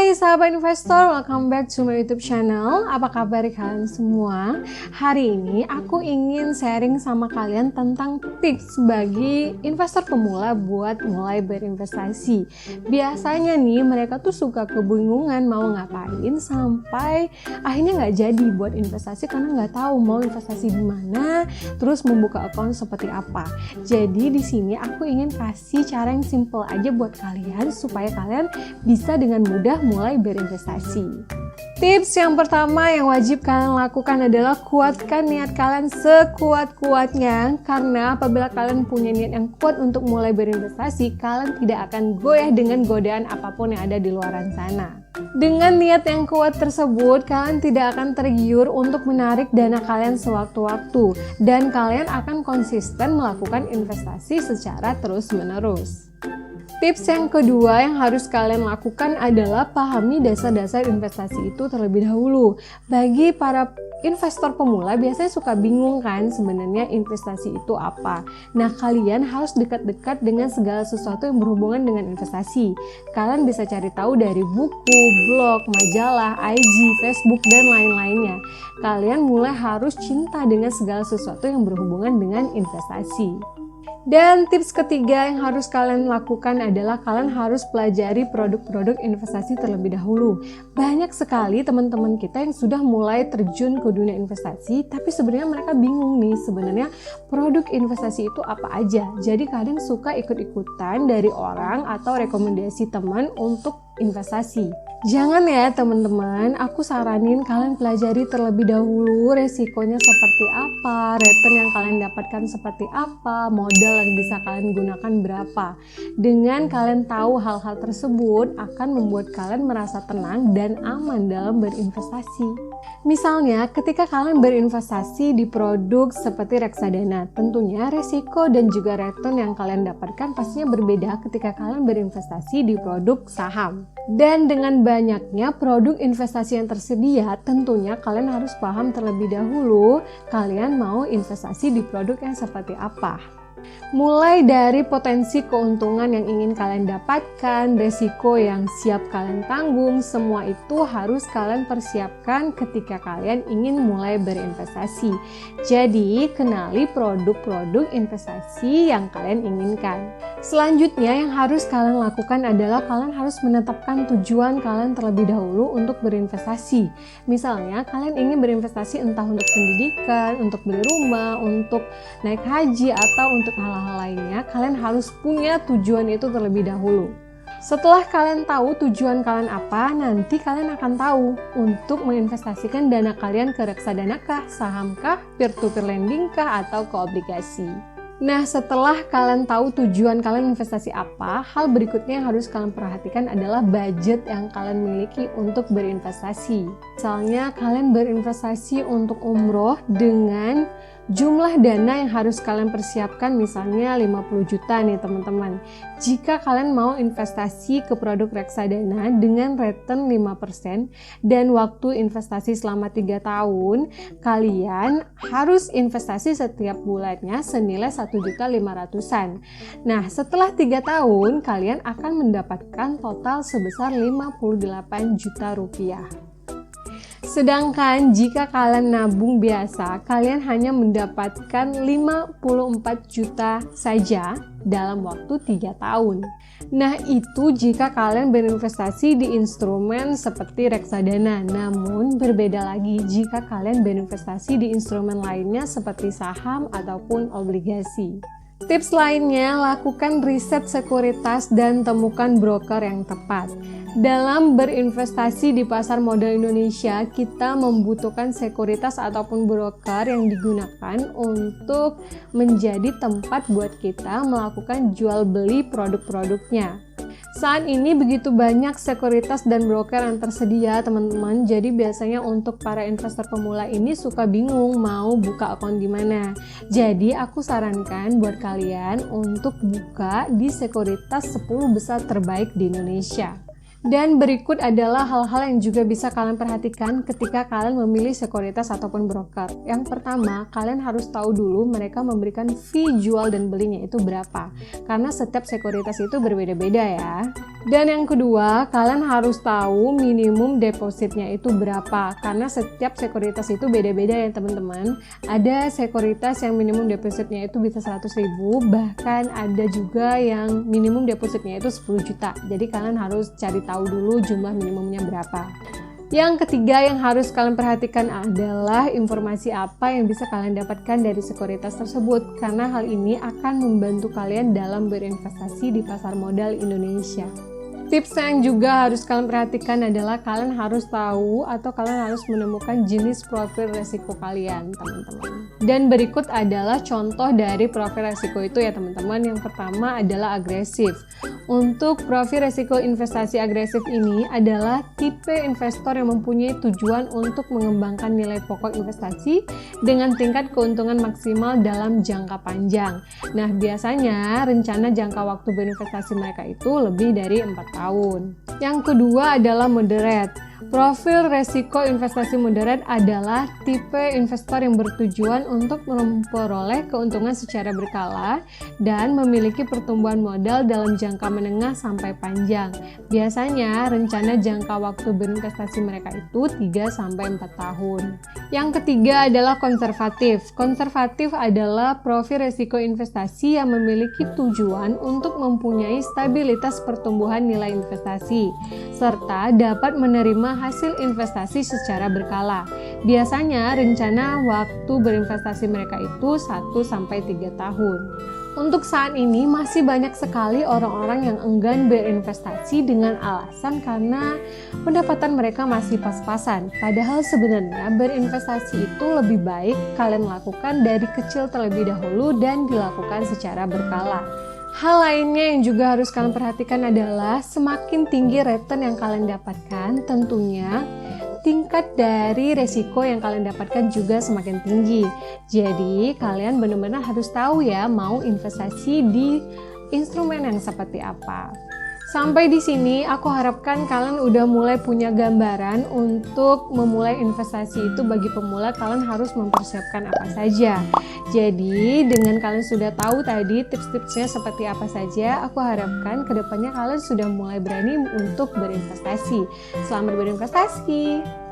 Hai sahabat investor, welcome back to my YouTube channel. Apa kabar kalian semua? Hari ini aku ingin sharing sama kalian tentang tips bagi investor pemula buat mulai berinvestasi. Biasanya nih mereka tuh suka kebingungan mau ngapain sampai akhirnya nggak jadi buat investasi karena nggak tahu mau investasi di mana, terus membuka account seperti apa. Jadi di sini aku ingin kasih cara yang simple aja buat kalian supaya kalian bisa dengan mudah mulai berinvestasi. Tips yang pertama yang wajib kalian lakukan adalah kuatkan niat kalian sekuat-kuatnya, karena apabila kalian punya niat yang kuat untuk mulai berinvestasi, kalian tidak akan goyah dengan godaan apapun yang ada di luaran sana. Dengan niat yang kuat tersebut, kalian tidak akan tergiur untuk menarik dana kalian sewaktu-waktu, dan kalian akan konsisten melakukan investasi secara terus-menerus. Tips yang kedua yang harus kalian lakukan adalah pahami dasar-dasar investasi itu terlebih dahulu. Bagi para investor pemula biasanya suka bingung kan sebenarnya investasi itu apa. Nah, kalian harus dekat-dekat dengan segala sesuatu yang berhubungan dengan investasi. Kalian bisa cari tahu dari buku, blog, majalah, IG, Facebook, dan lain-lainnya. Kalian mulai harus cinta dengan segala sesuatu yang berhubungan dengan investasi. Dan tips ketiga yang harus kalian lakukan adalah kalian harus pelajari produk-produk investasi terlebih dahulu. Banyak sekali teman-teman kita yang sudah mulai terjun ke dunia investasi, tapi sebenarnya mereka bingung nih sebenarnya produk investasi itu apa aja. Jadi kadang suka ikut-ikutan dari orang atau rekomendasi teman untuk investasi. Jangan ya teman-teman, aku saranin kalian pelajari terlebih dahulu resikonya seperti apa, return yang kalian dapatkan seperti apa, modal yang bisa kalian gunakan berapa. Dengan kalian tahu hal-hal tersebut akan membuat kalian merasa tenang dan aman dalam berinvestasi. Misalnya ketika kalian berinvestasi di produk seperti reksadana, tentunya resiko dan juga return yang kalian dapatkan pastinya berbeda ketika kalian berinvestasi di produk saham. Dan dengan banyaknya produk investasi yang tersedia, tentunya kalian harus paham terlebih dahulu kalian mau investasi di produk yang seperti apa. Mulai dari potensi keuntungan yang ingin kalian dapatkan, resiko yang siap kalian tanggung, semua itu harus kalian persiapkan ketika kalian ingin mulai berinvestasi. Jadi, kenali produk-produk investasi yang kalian inginkan. Selanjutnya yang harus kalian lakukan adalah kalian harus menetapkan tujuan kalian terlebih dahulu untuk berinvestasi. Misalnya, kalian ingin berinvestasi entah untuk pendidikan, untuk beli rumah, untuk naik haji, atau untuk hal-hal lainnya, kalian harus punya tujuan itu terlebih dahulu. Setelah kalian tahu tujuan kalian apa, nanti kalian akan tahu untuk menginvestasikan dana kalian ke reksadana kah, saham kah, peer-to-peer lending kah, atau ke obligasi. Nah, setelah kalian tahu tujuan kalian investasi apa, hal berikutnya yang harus kalian perhatikan adalah budget yang kalian miliki untuk berinvestasi. Misalnya, kalian berinvestasi untuk umroh dengan jumlah dana yang harus kalian persiapkan misalnya 50 juta nih teman-teman. Jika kalian mau investasi ke produk reksadana dengan return 5% dan waktu investasi selama 3 tahun, kalian harus investasi setiap bulannya senilai 1.500.000-an. Nah, setelah 3 tahun, kalian akan mendapatkan total sebesar 58 juta rupiah. Sedangkan jika kalian nabung biasa, kalian hanya mendapatkan 54 juta saja dalam waktu 3 tahun. Nah, itu jika kalian berinvestasi di instrumen seperti reksadana. Namun, berbeda lagi jika kalian berinvestasi di instrumen lainnya seperti saham ataupun obligasi. Tips lainnya, lakukan riset sekuritas dan temukan broker yang tepat. Dalam berinvestasi di pasar modal Indonesia, kita membutuhkan sekuritas ataupun broker yang digunakan untuk menjadi tempat buat kita melakukan jual beli produk-produknya. Saat ini begitu banyak sekuritas dan broker yang tersedia teman-teman, jadi biasanya untuk para investor pemula ini suka bingung mau buka akun di mana. Jadi aku sarankan buat kalian untuk buka di sekuritas 10 besar terbaik di Indonesia. Dan berikut adalah hal-hal yang juga bisa kalian perhatikan ketika kalian memilih sekuritas ataupun broker. Yang pertama, kalian harus tahu dulu mereka memberikan fee jual dan belinya itu berapa. Karena setiap sekuritas itu berbeda-beda ya. Dan yang kedua, kalian harus tahu minimum depositnya itu berapa. Karena setiap sekuritas itu beda-beda ya teman-teman. Ada sekuritas yang minimum depositnya itu bisa 100.000, bahkan ada juga yang minimum depositnya itu 10 juta. Jadi kalian harus cari tahu dulu jumlah minimumnya berapa. Yang ketiga yang harus kalian perhatikan adalah informasi apa yang bisa kalian dapatkan dari sekuritas tersebut, karena hal ini akan membantu kalian dalam berinvestasi di pasar modal Indonesia. Tips yang juga harus kalian perhatikan adalah kalian harus tahu atau kalian harus menemukan jenis profil resiko kalian, teman-teman. Dan berikut adalah contoh dari profil resiko itu ya teman-teman. Yang pertama adalah agresif. Untuk profil resiko investasi agresif ini adalah tipe investor yang mempunyai tujuan untuk mengembangkan nilai pokok investasi dengan tingkat keuntungan maksimal dalam jangka panjang. Nah, biasanya rencana jangka waktu berinvestasi mereka itu lebih dari 4 tahun. Yang kedua adalah moderate. Profil resiko investasi moderate adalah tipe investor yang bertujuan untuk memperoleh keuntungan secara berkala dan memiliki pertumbuhan modal dalam jangka menengah sampai panjang. Biasanya rencana jangka waktu berinvestasi mereka itu 3-4 tahun. Yang ketiga adalah konservatif. Konservatif adalah profil resiko investasi yang memiliki tujuan untuk mempunyai stabilitas pertumbuhan nilai investasi serta dapat menerima hasil investasi secara berkala. Biasanya rencana waktu berinvestasi mereka itu 1-3 tahun. Untuk saat ini masih banyak sekali orang-orang yang enggan berinvestasi dengan alasan karena pendapatan mereka masih pas-pasan. Padahal sebenarnya berinvestasi itu lebih baik kalian lakukan dari kecil terlebih dahulu dan dilakukan secara berkala. Hal lainnya yang juga harus kalian perhatikan adalah semakin tinggi return yang kalian dapatkan, tentunya tingkat dari resiko yang kalian dapatkan juga semakin tinggi. Jadi kalian benar-benar harus tahu ya mau investasi di instrumen yang seperti apa. Sampai di sini aku harapkan kalian udah mulai punya gambaran untuk memulai investasi itu. Bagi pemula kalian harus mempersiapkan apa saja. Jadi dengan kalian sudah tahu tadi tips-tipsnya seperti apa saja, aku harapkan kedepannya kalian sudah mulai berani untuk berinvestasi. Selamat berinvestasi!